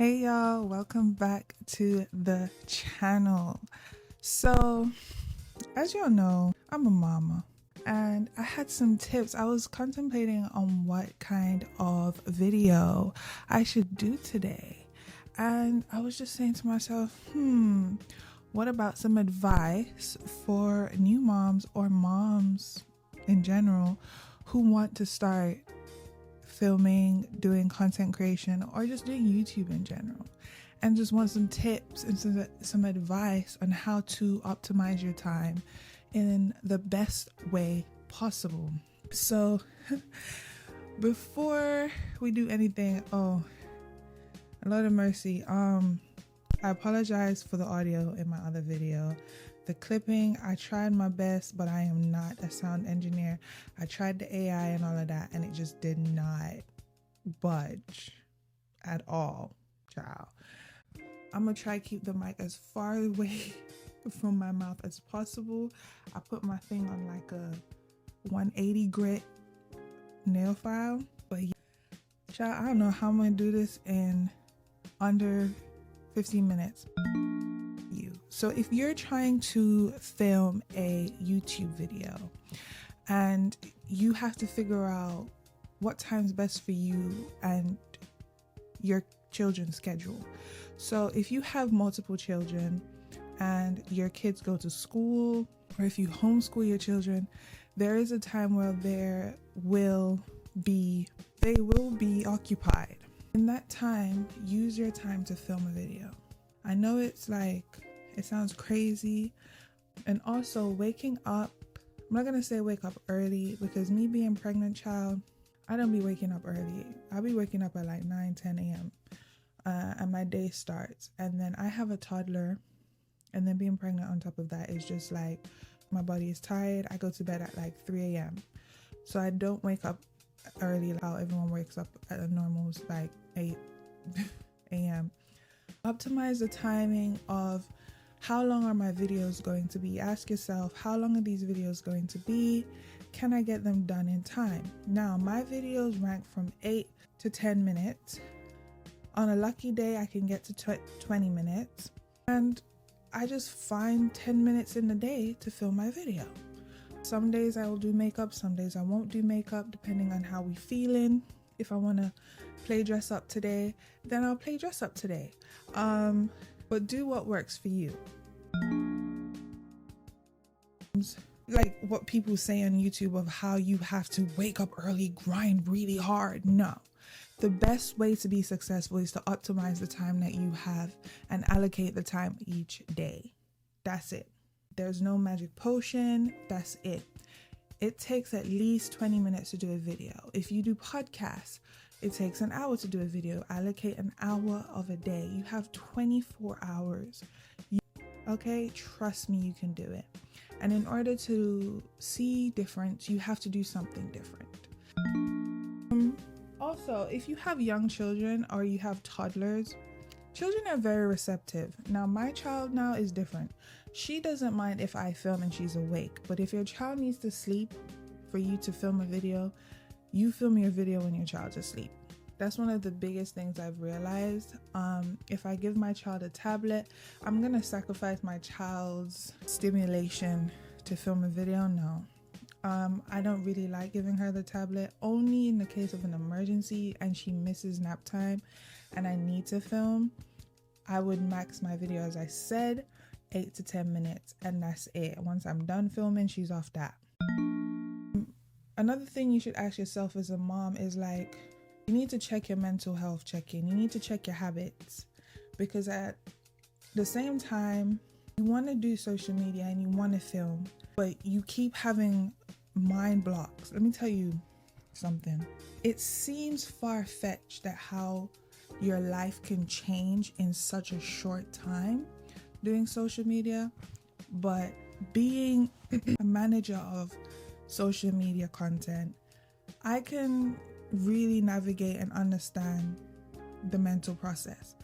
Hey y'all, welcome back to the channel. So, as y'all know, I'm a mama and I had some tips. I was contemplating on what kind of video I should do today. And I was just saying to myself, what about some advice for new moms or moms in general who want to start filming, doing content creation, or just doing YouTube in general, and just want some tips and some advice on how to optimize your time in the best way possible. So before we do anything, Lord of mercy, I apologize for the audio in my other video. The clipping, I tried my best, but I am not a sound engineer. I tried the AI and all of that, and it just did not budge at all, child. I'm gonna try to keep the mic as far away from my mouth as possible. I put my thing on like a 180 grit nail file, but yeah, child, I don't know how I'm gonna do this in under 15 minutes. So if you're trying to film a YouTube video and you have to figure out what time's best for you and your children's schedule. So if you have multiple children and your kids go to school, or if you homeschool your children, there is a time where they will be occupied. In that time, use your time to film a video. I know it sounds crazy. And also waking up, I'm not gonna say wake up early, because me being pregnant, child, I don't be waking up early. I'll be waking up at like 9-10 a.m. And my day starts. And then I have a toddler, and then being pregnant on top of that is just like, my body is tired. I go to bed at like 3 a.m. So I don't wake up early like how everyone wakes up at a normal like 8 a.m. Optimize the timing of how long are my videos going to be. Ask yourself, how long are these videos going to be? Can I get them done in time? Now, my videos rank from 8 to 10 minutes. On a lucky day, I can get to 20 minutes. And I just find 10 minutes in the day to film my video. Some days I will do makeup, some days I won't do makeup, depending on how we feeling. If I want to play dress up today, then I'll play dress up today. But do what works for you. Like what people say on YouTube of how you have to wake up early, grind really hard. No. The best way to be successful is to optimize the time that you have and allocate the time each day. That's it. There's no magic potion. That's it. It takes at least 20 minutes to do a video. If you do podcasts, it takes an hour to do a video. Allocate an hour of a day. You have 24 hours. Okay? Trust me, you can do it. And in order to see difference, you have to do something different. Also, if you have young children or you have toddlers, children are very receptive. Now, my child now is different. She doesn't mind if I film and she's awake. But if your child needs to sleep for you to film a video, you film your video when your child's asleep. That's one of the biggest things I've realized. If I give my child a tablet, I'm gonna sacrifice my child's stimulation to film a video. No. I don't really like giving her the tablet, only in the case of an emergency and she misses nap time and I need to film. I would max my video, as I said, 8 to 10 minutes, and that's it. Once I'm done filming, she's off that. Another thing you should ask yourself as a mom is like, you need to check your mental health check-in. You need to check your habits, because at the same time, you want to do social media and you want to film, but you keep having mind blocks. Let me tell you something. It seems far-fetched that how your life can change in such a short time doing social media, but being a manager of social media content, I can really navigate and understand the mental process.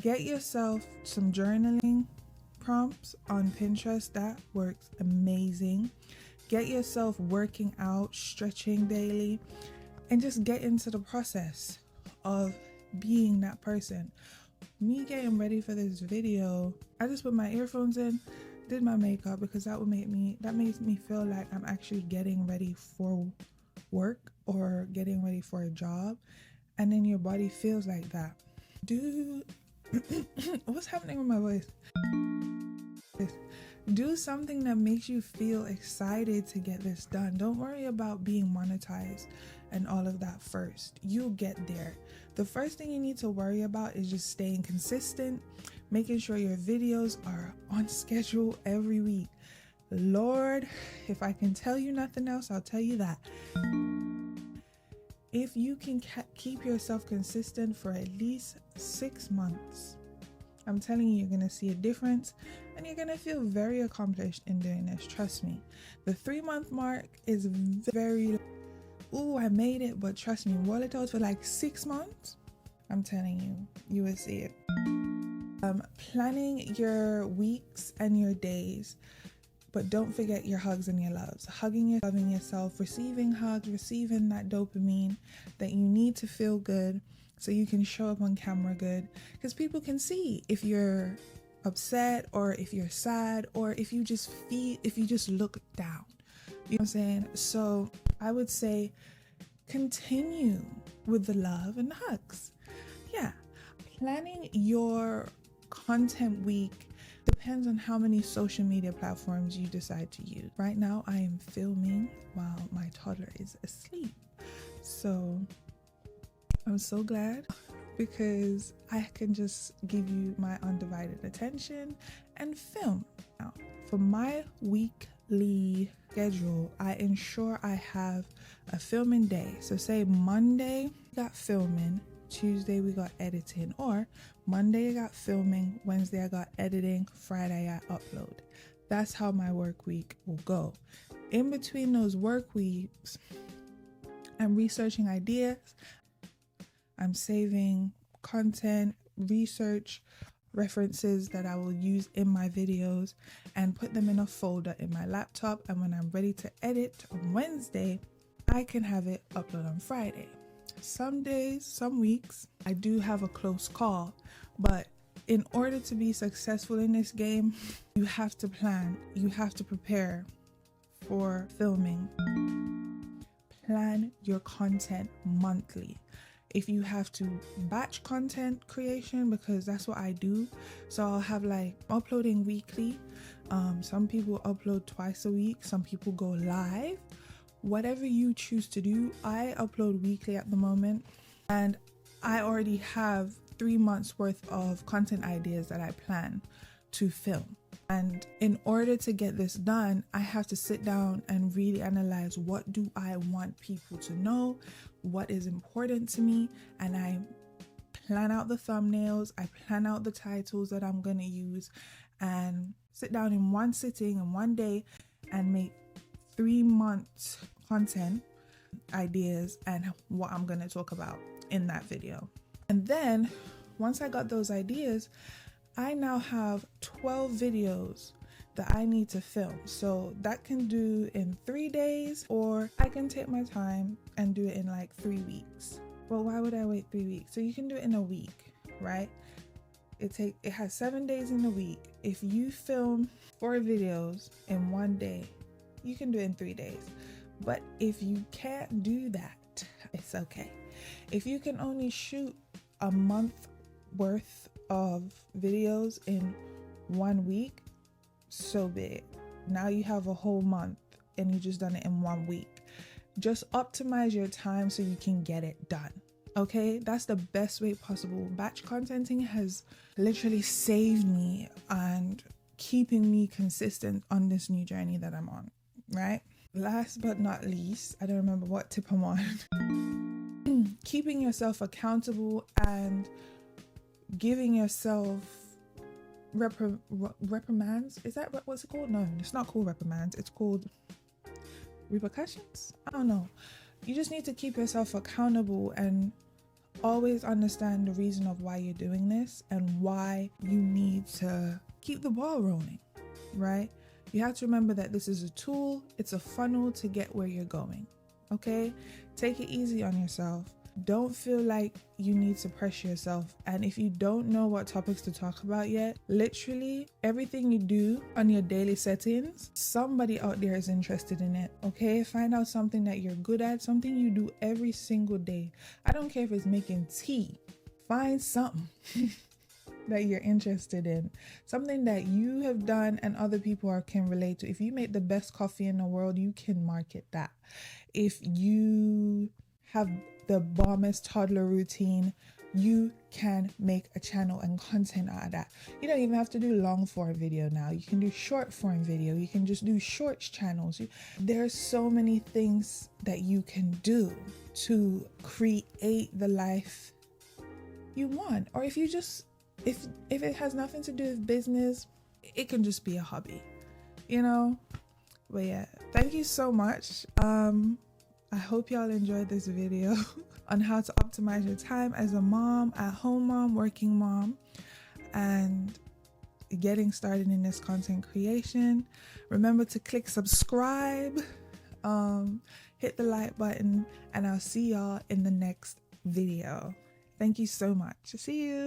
Get yourself some journaling prompts on Pinterest. That works amazing. Get yourself working out, stretching daily, and just get into the process of being that person. Me getting ready for this video, I just put my earphones in, did my makeup, because that makes me feel like I'm actually getting ready for work or getting ready for a job, and then your body feels like that. What's happening with my voice? Do something that makes you feel excited to get this done. Don't worry about being monetized and all of that first. You'll get there. The first thing you need to worry about is just staying consistent, making sure your videos are on schedule every week. Lord, if I can tell you nothing else, I'll tell you that. If you can keep yourself consistent for at least 6 months, I'm telling you, you're going to see a difference and you're going to feel very accomplished in doing this. Trust me. The 3-month mark is very, ooh, I made it. But trust me, what it does for like 6 months, I'm telling you, you will see it. Planning your weeks and your days, but don't forget your hugs and your loves. Hugging yourself, loving yourself, receiving hugs, receiving that dopamine that you need to feel good so you can show up on camera good, because people can see if you're upset or if you're sad or if you just look down. You know what I'm saying? So I would say continue with the love and the hugs. Yeah. Planning your content week depends on how many social media platforms you decide to use. Right now I am filming while my toddler is asleep. So I'm so glad, because I can just give you my undivided attention and film. Now, for my weekly schedule, I ensure I have a filming day. So say Monday we got filming, Tuesday we got editing, or Monday I got filming, Wednesday I got editing, Friday I upload. That's how my work week will go. In between those work weeks, I'm researching ideas, I'm saving content, research references that I will use in my videos and put them in a folder in my laptop, and when I'm ready to edit on Wednesday, I can have it upload on Friday. Some days, some weeks, I do have a close call, but in order to be successful in this game, you have to plan, you have to prepare for filming. Plan your content monthly. If you have to batch content creation, because that's what I do, so I'll have like uploading weekly. Some people upload twice a week, some people go live. Whatever you choose to do, I upload weekly at the moment, and I already have 3 months worth of content ideas that I plan to film. And in order to get this done, I have to sit down and really analyze, what do I want people to know, what is important to me, and I plan out the thumbnails, I plan out the titles that I'm going to use, and sit down in one sitting in one day and make 3 months content ideas and what I'm going to talk about in that video. And then once I got those ideas, I now have 12 videos that I need to film. So that can do in 3 days, or I can take my time and do it in like 3 weeks. Well, why would I wait 3 weeks? So you can do it in a week, right? It has 7 days in a week. If you film 4 videos in 1 day, you can do it in 3 days. But if you can't do that, it's okay. If you can only shoot a month worth of videos in 1 week, so be it. Now you have a whole month and you just done it in 1 week. Just optimize your time so you can get it done. Okay, that's the best way possible. Batch contenting has literally saved me and keeping me consistent on this new journey that I'm on, right? Last but not least, I don't remember what tip I'm on. Keeping yourself accountable and giving yourself reprimands. Is that what's it called? No, it's not called reprimands. It's called repercussions. I don't know. You just need to keep yourself accountable and always understand the reason of why you're doing this and why you need to keep the ball rolling, right? You have to remember that this is a tool. It's a funnel to get where you're going. Okay? Take it easy on yourself. Don't feel like you need to pressure yourself. And if you don't know what topics to talk about yet, literally everything you do on your daily settings, somebody out there is interested in it. Okay, find out something that you're good at, something you do every single day. I don't care if it's making tea. Find something that you're interested in, something that you have done and other people can relate to. If you make the best coffee in the world, you can market that. If you have the bombest toddler routine, you can make a channel and content out of that. You don't even have to do long form video now. You can do short form video. You can just do shorts channels. There's so many things that you can do to create the life you want. Or if you just, if it has nothing to do with business, it can just be a hobby, you know? But yeah, thank you so much. I hope y'all enjoyed this video on how to optimize your time as a mom, at home mom, working mom, and getting started in this content creation. Remember to click subscribe, hit the like button, and I'll see y'all in the next video. Thank you so much. See you.